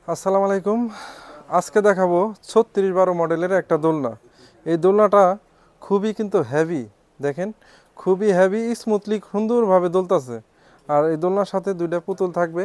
আসসালামু আলাইকুম। আজকে দেখাবো 3612 মডেলের একটা দোলনা। এই দোলনাটা খুবই কিন্তু হেভি, দেখেন খুবই হেভি, স্মুথলি সুন্দরভাবে দোলতাছে। আর এই দোলনার সাথে দুইটা পুতুল থাকবে।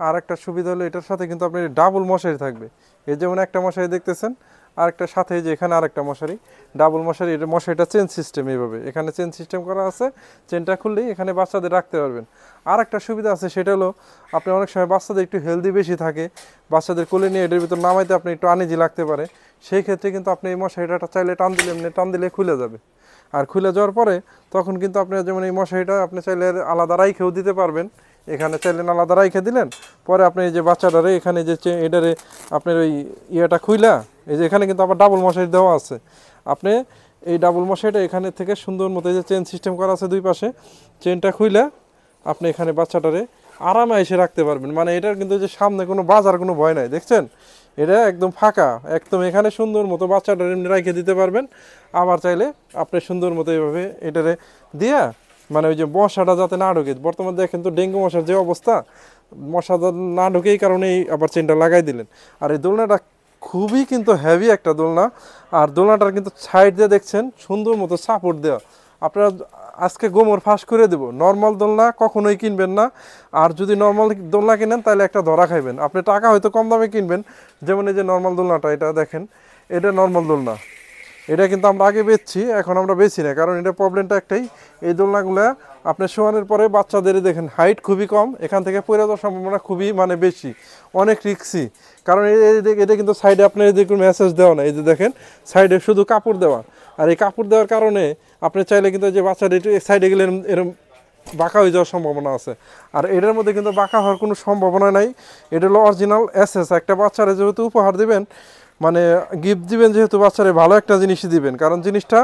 আর একটা সুবিধা হলো এটার সাথে কিন্তু আপনার ডাবল মশারি থাকবে। এই যেমন একটা মশারি দেখতেছেন, আর একটা সাথে যে এখানে আরেকটা মশারি, ডাবল মশারি। এটা মশারিটা চেন সিস্টেম, এইভাবে এখানে চেন সিস্টেম করা আছে। চেনটা খুললেই এখানে বাচ্চাদের রাখতে পারবেন। আর একটা সুবিধা আছে, সেটা হলো আপনি অনেক সময় বাচ্চাদের একটু হেলদি বেশি থাকে, বাচ্চাদের কোলে নিয়ে এটার ভিতর নামাইতে আপনি একটু আনইজি লাগতে পারে। সেই ক্ষেত্রে কিন্তু আপনি এই মশারিটা চাইলে টান দিলে এমনি টান দিলে খুলে যাবে। আর খুলে যাওয়ার পরে তখন কিন্তু আপনি যেমন এই মশারিটা আপনি চাইলে আলাদা রাইখেও দিতে পারবেন। এখানে চাইলেন আলাদা রাইখে দিলেন, পরে আপনি এই যে বাচ্চাটারে এখানে যে এটারে আপনার ওই ইয়েটা খুইলা, এই যে এখানে কিন্তু আবার ডাবল মশারি দেওয়া আছে। আপনি এই ডাবল মশারিটা এখানে থেকে সুন্দর মতো যে চেন সিস্টেম করা আছে দুই পাশে, চেনটা খুইলা আপনি এখানে বাচ্চাটারে আরামে এসে রাখতে পারবেন। মানে এটার কিন্তু যে সামনে কোনো বাজার কোনো ভয় নাই, দেখছেন এটা একদম ফাঁকা, একদম এখানে সুন্দর মতো বাচ্চাটার এমনি রেখে দিতে পারবেন। আবার চাইলে আপনি সুন্দর মতো এইভাবে এটারে দিয়া, মানে ওই যে মশাটা যাতে না ঢোকে, বর্তমানে দেখেন তো ডেঙ্গু মশার যে অবস্থা, মশা না ঢোকে এই কারণেই আবার চেনটা লাগাই দিলেন। আর এই দোলনাটা খুবই কিন্তু হেভি একটা দোলনা। আর দোলনাটার কিন্তু সাইড দিয়ে দেখছেন সুন্দর মতো সাপোর্ট দেওয়া। আপনারা আজকে গোমর ফাঁস করে দেবো, নর্মাল দোলনা কখনোই কিনবেন না। আর যদি নর্মাল দোলনা কিনেন তাহলে একটা ধরা খাইবেন। আপনি টাকা হয়তো কম দামে কিনবেন, যেমন এই যে নর্মাল দোলনাটা, এটা দেখেন, এটা নর্মাল দোলনা। এটা কিন্তু আমরা আগে বেচছি, এখন আমরা বেচি না, কারণ এটা প্রবলেমটা একটাই, এই দোলনাগুলো আপনি শোয়ানোর পরে বাচ্চাদের দেখেন হাইট খুবই কম, এখান থেকে পড়ে যাওয়ার সম্ভাবনা খুবই মানে বেশি, অনেক রিস্কি। কারণ এটা কিন্তু সাইডে আপনার দেখুন মেসেজ দেওয়া না, এই যে দেখেন সাইডে শুধু কাপড় দেওয়া। আর এই কাপড় দেওয়ার কারণে আপনি চাইলে কিন্তু যে বাচ্চাদের একটু সাইডে গেলে এরকম বাঁকা হয়ে যাওয়ার সম্ভাবনা আছে। আর এটার মধ্যে কিন্তু বাঁকা হওয়ার কোনো সম্ভাবনা নাই। এটা হলো অরিজিনাল এসএস। একটা বাচ্চারা যেহেতু উপহার দিবেন, মানে গিফট দিবেন, যেহেতু বাচ্চারা ভালো একটা জিনিসই দিবেন, কারণ জিনিসটা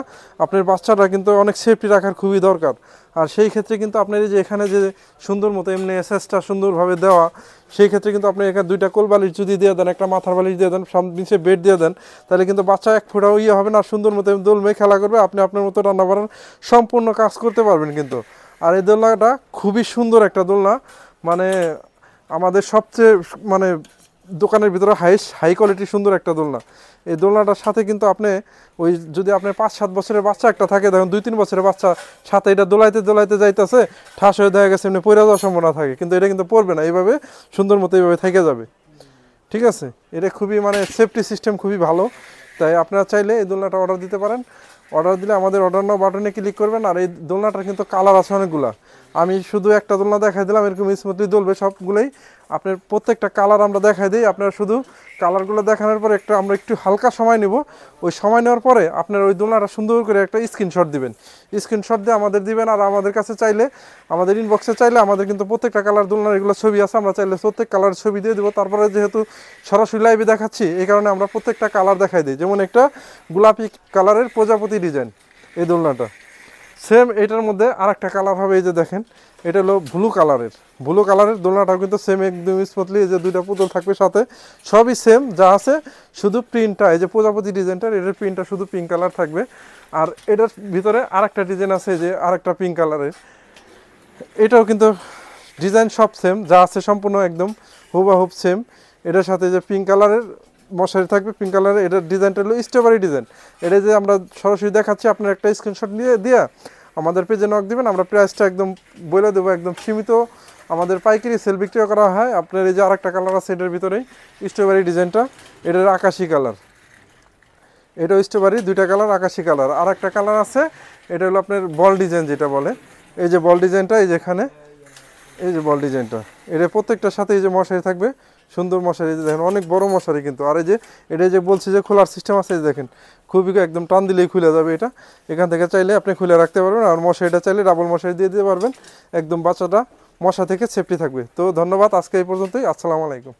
আপনার বাচ্চারা কিন্তু অনেক সেফটি রাখার খুবই দরকার। আর সেই ক্ষেত্রে কিন্তু আপনার এই যে এখানে যে সুন্দর মতো এমনি এসএসটা সুন্দরভাবে দেওয়া, সেই ক্ষেত্রে কিন্তু আপনি এখানে দুইটা কোল বালিশ যদি দিয়ে দেন, একটা মাথার বালিশ দিয়ে দেন, নিচে বেড দিয়ে দেন, তাহলে কিন্তু বাচ্চা এক ফোঁটাও ইয়ে হবে না, সুন্দর মতো দোলমে খেলা করবে, আপনি আপনার মতো রান্না বান্নার সম্পূর্ণ কাজ করতে পারবেন কিন্তু। আর এই দোলনাটা খুবই সুন্দর একটা দোলনা, মানে আমাদের সবচেয়ে মানে দোকানের ভিতরে হাই কোয়ালিটি সুন্দর একটা দোলনা। এই দোলনাটার সাথে কিন্তু আপনি ওই যদি আপনার 5-7 বছরের বাচ্চা একটা থাকে, দেখুন 2-3 বছরের বাচ্চা সাথে এটা দোলাইতে দোলাইতে যাইতেছে, ঠাস হয়ে দেখা গেছে এমনি পড়ে যাওয়ার সম্ভাবনা থাকে, কিন্তু এটা কিন্তু পড়বে না, এইভাবে সুন্দর মতো এইভাবে থেকে যাবে। ঠিক আছে, এটা খুবই মানে সেফটি সিস্টেম খুবই ভালো। তাই আপনারা চাইলে এই দোলনাটা অর্ডার দিতে পারেন। অর্ডার দিলে আমাদের অর্ডার নাও বাটনে ক্লিক করবেন। আর এই দোলনাটার কিন্তু কালার আছে অনেকগুলা, আমি শুধু একটা দোলনা দেখাই দিলাম, এরকম স্মুথলি দোলবে সবগুলোই। আপনার প্রত্যেকটা কালার আমরা দেখাই দিই, আপনারা শুধু কালারগুলো দেখানোর পরে আমরা একটু হালকা সময় নেব। ওই সময় নেওয়ার পরে আপনার ওই দোলনাটা সুন্দর করে একটা স্ক্রিনশট দিবেন, স্ক্রিনশট দিয়ে আমাদের দিবেন। আর আমাদের কাছে চাইলে, আমাদের ইনবক্সে চাইলে, আমাদের কিন্তু প্রত্যেকটা কালার দোলনার এগুলো ছবি আছে, আমরা চাইলে প্রত্যেক কালারের ছবি দিয়ে দেবো। তারপরে যেহেতু সরাসরি লাইভে দেখাচ্ছি, এই কারণে আমরা প্রত্যেকটা কালার দেখাই দিই। যেমন একটা গোলাপি কালারের প্রজাপতি ডিজাইন এই দোলনাটা, সেম এটার মধ্যে আর একটা কালার হবে, এই যে দেখেন এটা হলো ব্লু কালারের দোলনাটাও কিন্তু সেম একদম স্মুথলি, এই যে দুইটা পুতুল থাকবে সাথে, সবই সেম যা আছে, শুধু প্রিন্টটা এই যে প্রজাপতি ডিজাইনটার, এটার প্রিন্টটা শুধু পিঙ্ক কালার থাকবে। আর এটার ভিতরে আরেকটা ডিজাইন আছে, যে আরেকটা পিঙ্ক কালারের, এটাও কিন্তু ডিজাইন সব সেম যা আছে, সম্পূর্ণ একদম হুবাহুব সেম। এটার সাথে যে পিঙ্ক কালারের মশারি থাকবে, পিঙ্ক কালারের, এটার ডিজাইনটা হলো স্ট্রবেরি ডিজাইন। এটা যে আমরা সরাসরি দেখাচ্ছি, আপনার একটা স্ক্রিনশট দিয়ে আমাদের পেজে নক দিবেন, আমরা প্রাইসটা একদম বলে দেবো, একদম সীমিত। আমাদের পাইকারি সেল বিক্রিও করা হয়। আপনার এই যে আরেকটা কালার আছে এটার ভিতরেই স্ট্রবেরি ডিজাইনটা, এটার আকাশি কালার, এটাও স্ট্রবেরি, দুইটা কালার আকাশি কালার। আর একটা কালার আছে, এটা হলো আপনার বল ডিজাইন যেটা বলে, এই যে বল ডিজাইনটা, এই যেখানে এই যে বল ডিজাইনটা, এটা প্রত্যেকটার সাথে এই যে মশারি থাকবে, সুন্দর মশারি, দেখেন অনেক বড় মশারি কিন্তু। আর এই যে এটা যে বলছি যে খোলার সিস্টেম আছে, দেখেন খুবই একদম টান দিলেই খুলে যাবে এটা, এখান থেকে চাইলে আপনি খুলে রাখতে পারবেন। আর মশারিটা চাইলে ডাবল মশারি দিয়ে দিতে পারবেন, একদম বাচ্চাটা মশা থেকে সেফটি থাকবে। তো ধন্যবাদ, আজকে এই পর্যন্তই, আসসালামু আলাইকুম।